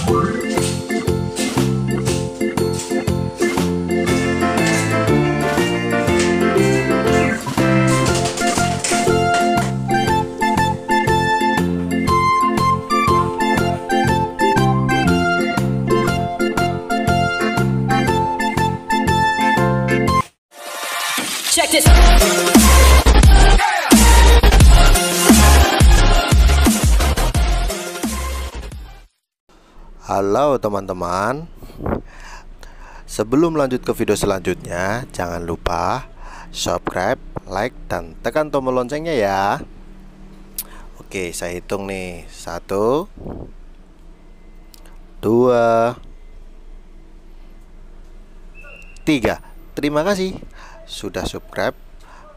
Check this. Halo teman-teman, sebelum lanjut ke video selanjutnya, jangan lupa subscribe, like, dan tekan tombol loncengnya ya. Oke, saya hitung nih. 1, 2, 3. Terima kasih sudah subscribe,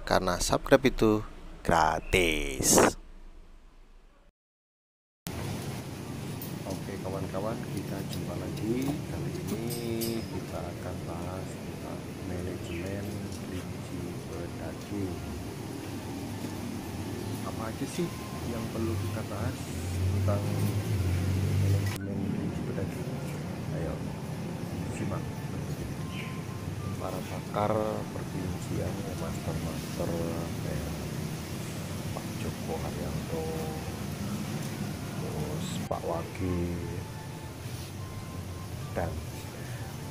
karena subscribe itu gratis. Oke kawan-kawan, kita jumpa lagi. Kali ini kita akan bahas tentang manajemen kelinci pedaging. Apa aja sih yang perlu kita bahas tentang manajemen kelinci pedaging? Ayo simak. Para pakar perkelincian, master kayak Pak Joko Haryanto, terus Pak Wage, dan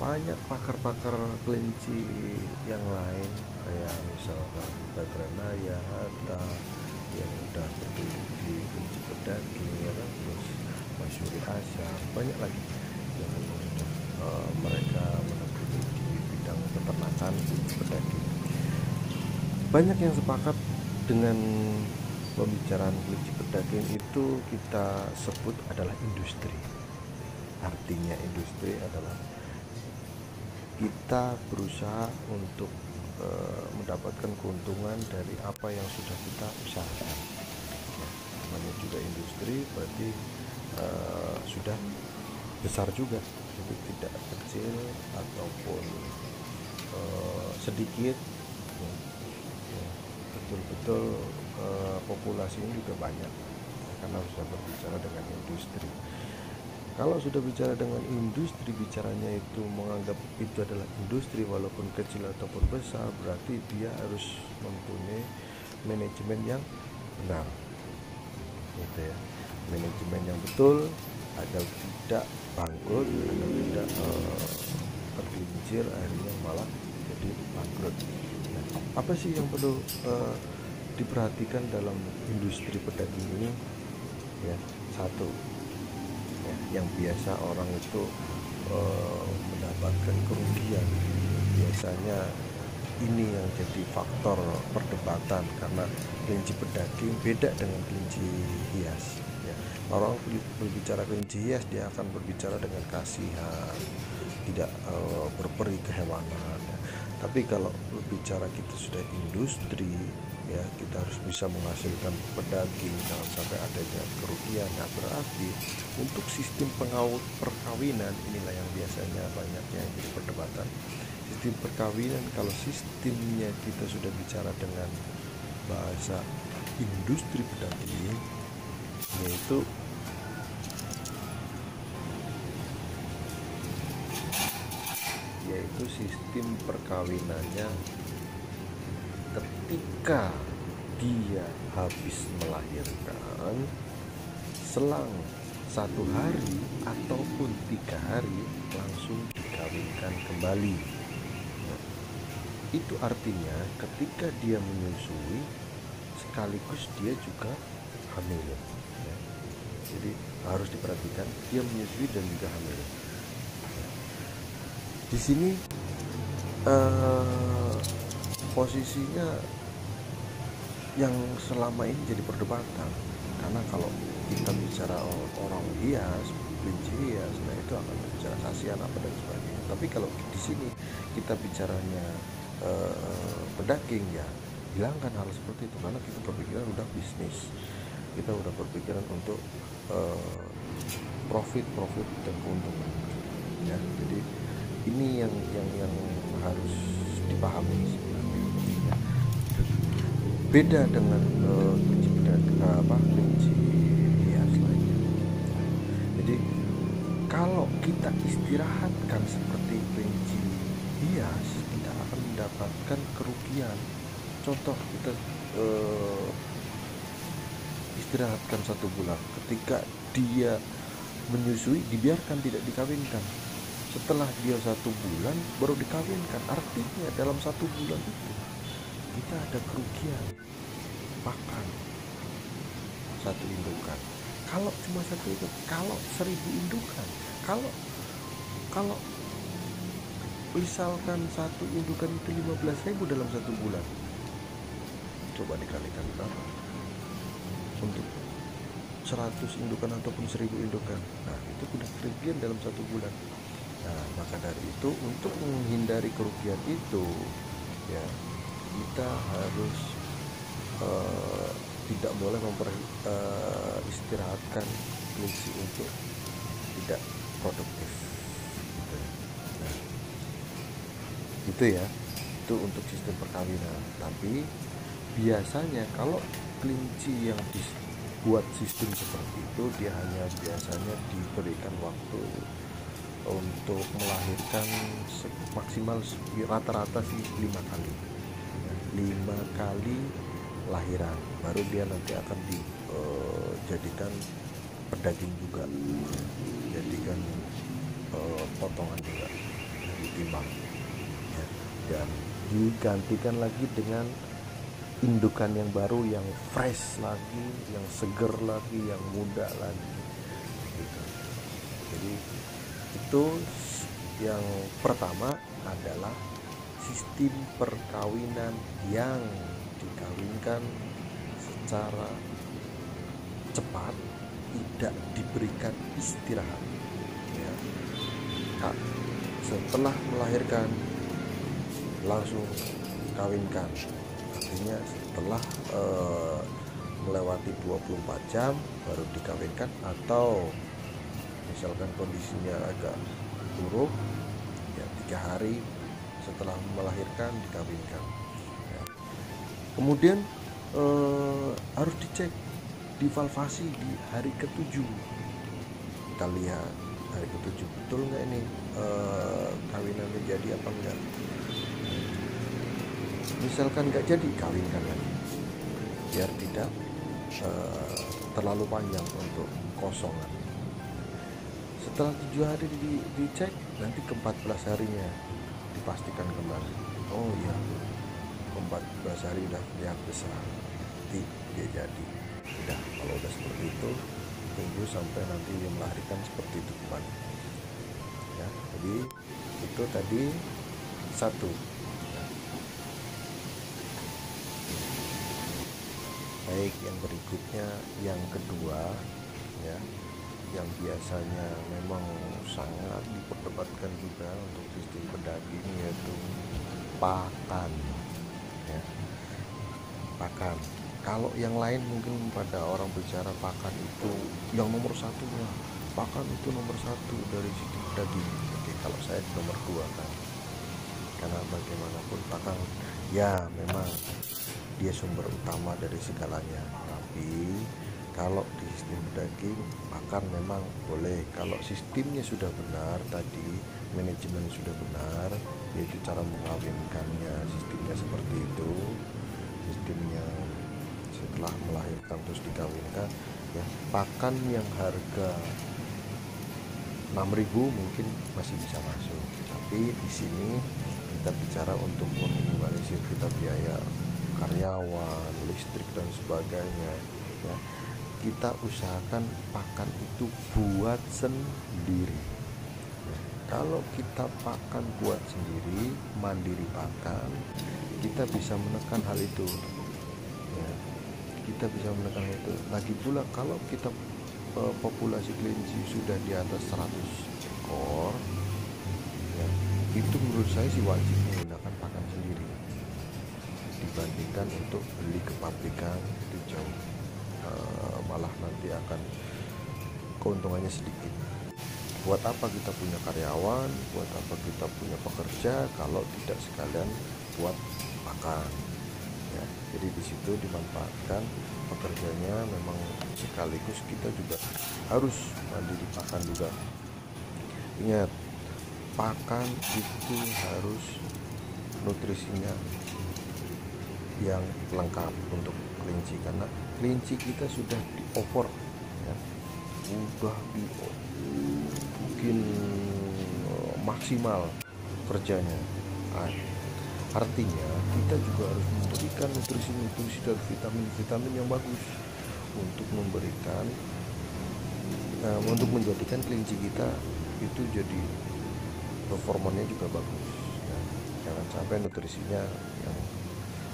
banyak pakar-pakar kelinci yang lain, kayak misalkan Bagranaya, Hatta yang udah berdiri di kelinci pedaging, ya kan? Terus Masyuri Asyar, banyak lagi yang sudah mereka menekuni di bidang peternakan kelinci pedaging. Banyak yang sepakat dengan pembicaraan kelinci pedaging itu kita sebut adalah industri. Artinya industri adalah kita berusaha untuk mendapatkan keuntungan dari apa yang sudah kita usahakan. Namanya juga industri, berarti sudah besar juga, jadi tidak kecil ataupun sedikit. Betul-betul populasinya juga banyak, karena sudah berbicara dengan industri. Kalau sudah bicara dengan industri, bicaranya itu menganggap itu adalah industri walaupun kecil ataupun besar, berarti dia harus mempunyai manajemen yang benar, gitu ya. Manajemen yang betul agar tidak bangkrut, agar tidak tergelincir akhirnya malah jadi bangkrut. Nah, apa sih yang perlu diperhatikan dalam industri pedaging ini? Ya, satu, ya, yang biasa orang itu mendapatkan kerugian, biasanya ini yang jadi faktor perdebatan, karena kelinci pedaging beda dengan kelinci hias. Ya, orang berbicara kelinci hias, dia akan berbicara dengan kasihan, tidak berperi kehewanan. Ya. Tapi kalau berbicara kita sudah industri, ya, kita harus bisa menghasilkan pedaging, jangan sampai adanya kerugian. Nah, berarti untuk sistem perkawinan inilah yang biasanya banyaknya yang jadi perdebatan. Sistem perkawinan, kalau sistemnya kita sudah bicara dengan bahasa industri pedaging, yaitu sistem perkawinannya ketika dia habis melahirkan, selang 1 hari ataupun 3 hari langsung dikawinkan kembali. Nah, itu artinya ketika dia menyusui sekaligus dia juga hamil, ya. Jadi harus diperhatikan, dia menyusui dan juga hamil. Di sini posisinya yang selama ini jadi perdebatan, karena kalau kita bicara orang hias, kelinci hias, nah itu akan bicara kasihan apa dan sebagainya. Tapi kalau di sini kita bicaranya pedaging, ya hilangkan hal seperti itu, karena kita berpikiran udah bisnis, kita udah berpikiran untuk profit dan keuntungan, ya. Jadi ini yang harus dipahami sebenarnya, ya. Beda dengan kelinci hias lainnya. Jadi Kalau kita istirahatkan seperti kelinci hias, kita akan mendapatkan kerugian. Contoh, kita istirahatkan 1 bulan, ketika dia menyusui dibiarkan, tidak dikawinkan. Setelah dia 1 bulan baru dikawinkan, artinya dalam 1 bulan itu kita ada kerugian pakan 1 indukan. Kalau cuma 1 indukan, kalau 1000 indukan, kalau kalau misalkan 1 indukan itu 15.000 dalam 1 bulan, coba dikalikan berapa untuk 100 indukan ataupun 1000 indukan. Nah, itu sudah kerugian dalam 1 bulan. Nah, maka dari itu, untuk menghindari kerugian itu, ya, kita harus tidak boleh istirahatkan kelinci untuk tidak produktif, gitu. Nah, itu ya, itu untuk sistem perkawinan. Tapi biasanya kalau kelinci yang dibuat sistem seperti itu, dia hanya biasanya diberikan waktu untuk melahirkan maksimal rata-rata sih 5 kali, 5 kali lahiran, baru dia nanti akan dijadikan pedaging juga, jadikan potongan juga, ditimbang ya, dan digantikan lagi dengan indukan yang baru, yang fresh lagi, yang seger lagi, yang muda lagi, gitu. Jadi itu yang pertama adalah sistem perkawinan yang dikawinkan secara cepat, tidak diberikan istirahat, ya. Setelah melahirkan langsung kawinkan, artinya setelah melewati 24 jam baru dikawinkan, atau misalkan kondisinya agak buruk, ya 3 hari setelah melahirkan dikawinkan, ya. Kemudian harus dicek divalvasi di hari ke-7. Kita lihat hari ke-7 betul nggak ini kawinannya jadi apa enggak. Misalkan nggak jadi, kawinkan lagi biar tidak terlalu panjang untuk kosongan. Setelah 7 hari dicek, nanti ke-14 harinya dipastikan kembali. Oh iya, ke-14 hari udah lihat besar, nanti dia jadi. Udah, kalau udah seperti itu, tunggu sampai nanti dia melahirkan seperti itu kembali, ya. Jadi itu tadi 1. Baik, yang berikutnya, yang kedua, ya, yang biasanya memang sangat diperdebatkan juga untuk sistem pedaging, yaitu pakan, ya. Pakan, kalau yang lain mungkin pada orang bicara pakan itu yang nomor satunya, pakan itu nomor 1 dari sistem pedaging. Oke, kalau saya nomor 2 kan, karena bagaimanapun pakan ya memang dia sumber utama dari segalanya. Tapi kalau di sistem daging, pakan memang boleh kalau sistemnya sudah benar, tadi manajemen sudah benar, yaitu cara mengawinkannya, sistemnya seperti itu, sistemnya setelah melahirkan terus dikawinkan, ya. Pakan yang harga 6.000 mungkin masih bisa masuk, tapi di sini kita bicara untuk meminimalisir kita biaya karyawan, listrik dan sebagainya, ya. Kita usahakan pakan itu buat sendiri, ya. Kalau kita pakan buat sendiri, mandiri pakan, kita bisa menekan hal itu, ya. Kita bisa menekan hal itu. Lagi pula kalau kita populasi kelinci sudah di atas 100 ekor, ya, itu menurut saya sih wajib menggunakan pakan sendiri dibandingkan untuk beli ke pabrikan. Itu jauh malah nanti akan keuntungannya sedikit. Buat apa kita punya karyawan, buat apa kita punya pekerja kalau tidak sekalian buat makan, ya. Jadi di situ dimanfaatkan pekerjanya, memang sekaligus kita juga harus mandiri pakan juga, Ingat, pakan itu harus nutrisinya yang lengkap untuk kelinci, karena kelinci kita sudah di over ya, udah bikin maksimal kerjanya. Artinya kita juga harus memberikan nutrisi-nutrisi dan vitamin-vitamin yang bagus untuk memberikan untuk menjadikan kelinci kita itu jadi performanya juga bagus ya. Jangan sampai nutrisinya yang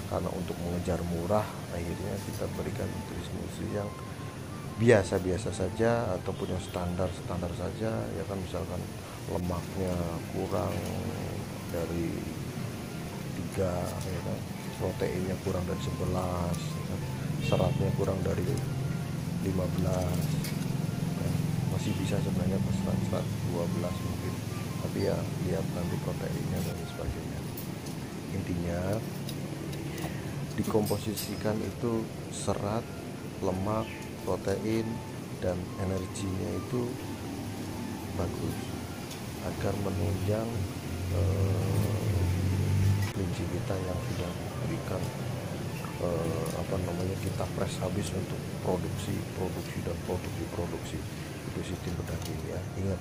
karena untuk mengejar murah akhirnya kita berikan nutrisi yang biasa-biasa saja ataupun yang standar saja ya kan, misalkan lemaknya kurang dari 3 ya kan, proteinnya kurang dari 11 ya kan, seratnya kurang dari 15 ya, masih bisa sebenarnya serat 12 mungkin, tapi ya lihat nanti proteinnya dan sebagainya. Intinya dikomposisikan itu serat, lemak, protein, dan energinya itu bagus agar menunjang kelinci kita yang sudah memberikan kita press habis untuk produksi itu sistem pedaging ya. Ingat,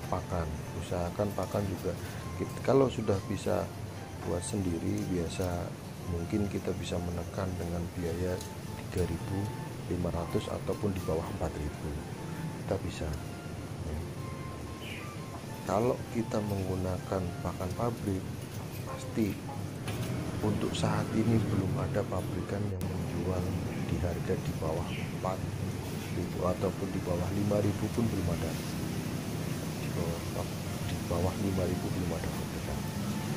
pakan, usahakan pakan juga kalau sudah bisa buat sendiri biasa mungkin kita bisa menekan dengan biaya 3.500 ataupun di bawah 4.000 kita bisa ya. Kalau kita menggunakan pakan pabrik, pasti untuk saat ini belum ada pabrikan yang menjual di harga di bawah 4.000 ataupun di bawah 5.000 pun belum ada. Di bawah 5.000 belum ada pabrikan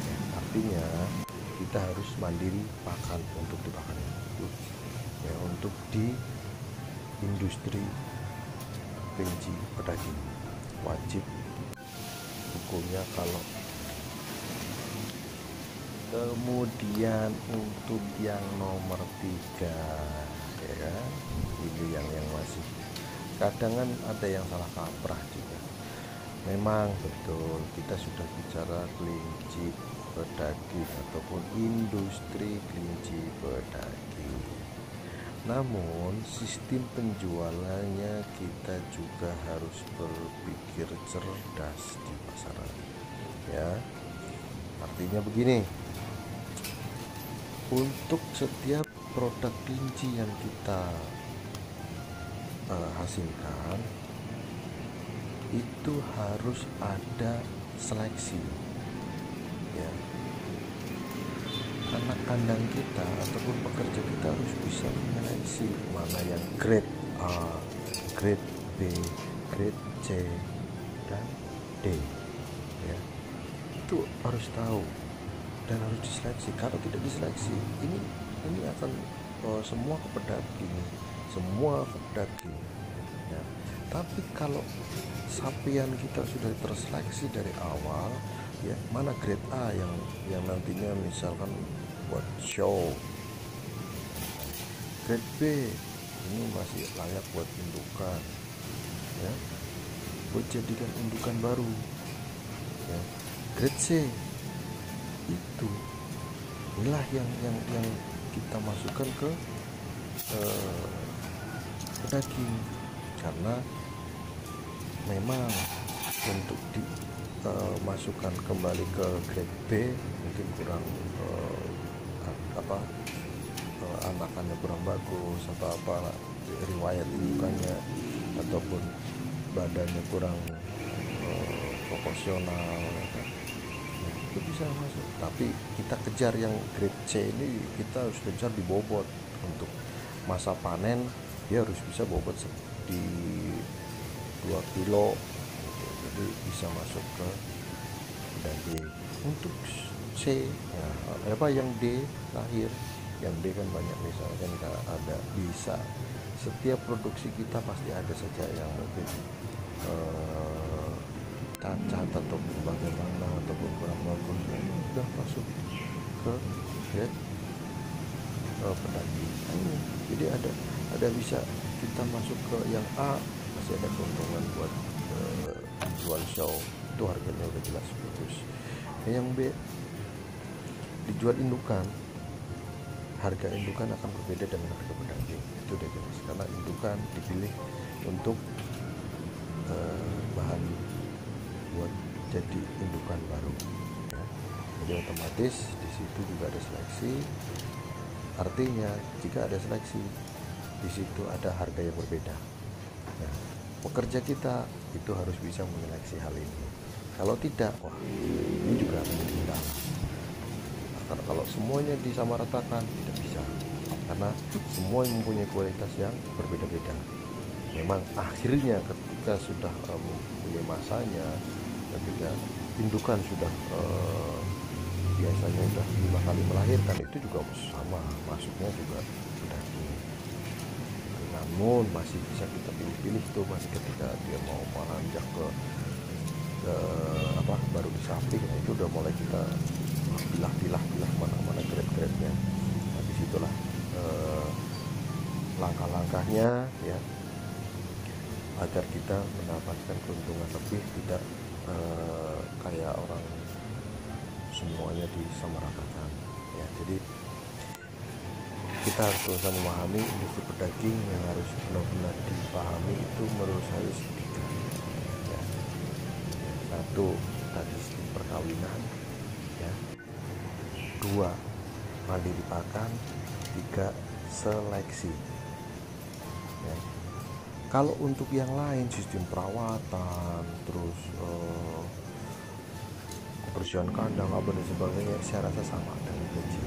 ya. Artinya kita harus mandiri pakan untuk di pakan itu ya, untuk di industri kelinci pedaging wajib hukumnya kalau. Kemudian untuk yang nomor 3 ya kan, ini yang masih kadang kan ada yang salah kaprah juga. Memang betul kita sudah bicara kelinci pedaging ataupun industri kelinci pedaging, namun sistem penjualannya kita juga harus berpikir cerdas di pasaran ya. Artinya begini, untuk setiap produk kelinci yang kita hasilkan itu harus ada seleksi ya. Anak kandang kita ataupun pekerja kita harus bisa menyeleksi mana yang grade A, grade B, grade C dan D ya. Itu harus tahu dan harus diseleksi. Kalau tidak diseleksi ini akan semua ke pedaging ya. Tapi kalau sapian kita sudah terseleksi dari awal ya, mana grade A yang nantinya misalkan buat show, grade B ini masih layak buat indukan ya, buat jadikan indukan baru ya. Grade C itu inilah yang kita masukkan ke pedaging, karena memang untuk dimasukkan kembali ke grade B mungkin kurang anakannya kurang bagus atau apa, riwayat indukannya ataupun badannya kurang proporsional ya kan? Nah, itu bisa masuk, tapi kita kejar yang grade C ini, kita harus kejar di bobot. Untuk masa panen dia harus bisa bobot di 2 kilo gitu. Jadi bisa masuk ke pedaging. Untuk C yang D lahir, yang D kan banyak, misalkan ada bisa setiap produksi kita pasti ada saja yang mungkin cacat ataupun bagaimana ataupun kurang bagus, sudah masuk ke grade pedaging. Jadi ada bisa kita masuk ke yang A, masih ada keuntungan buat jual show itu harganya udah jelas bagus. Yang B, dijual indukan, harga indukan akan berbeda dengan harga pedaging, itu udah jelas, karena indukan dipilih untuk bahan buat jadi indukan baru ya. Jadi otomatis di situ juga ada seleksi, artinya jika ada seleksi di situ ada harga yang berbeda. Nah, pekerja kita itu harus bisa menyeleksi hal ini. Kalau tidak, wah ini juga akan jadi kendala. Karena kalau semuanya disamaratakan tidak bisa, karena semua mempunyai kualitas yang berbeda-beda. Memang akhirnya ketika sudah mempunyai masanya, ketika indukan sudah biasanya sudah 5 kali melahirkan, itu juga sama, masuknya juga sudah ini. Namun masih bisa kita pilih-pilih tuh, masih ketika dia mau menanjak ke baru di samping, itu udah mulai kita pilah mana grade-grade-nya. Nah, disitulah langkah-langkahnya ya, agar kita mendapatkan keuntungan lebih, tidak kayak orang semuanya disamaratakan ya. Jadi kita harus berusaha memahami industri pedaging. Yang harus benar-benar dipahami itu menurut saya tiga ya. Satu, tadi sistem perkawinan ya. Dua, mandiri pakan. Tiga, seleksi ya. Kalau untuk yang lain, sistem perawatan, terus kebersihan kandang apa dan sebagainya, saya rasa sama dengan kelinci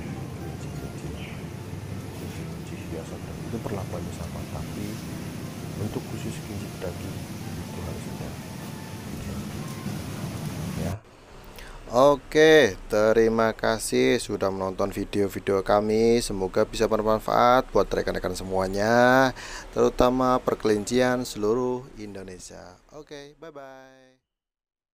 hiasan, itu perlakuannya sama. Tapi untuk khusus kelinci pedaging itu harus ada ya. Oke, terima kasih sudah menonton video-video kami. Semoga bisa bermanfaat buat rekan-rekan semuanya, terutama perkelincian seluruh Indonesia. Oke, bye-bye.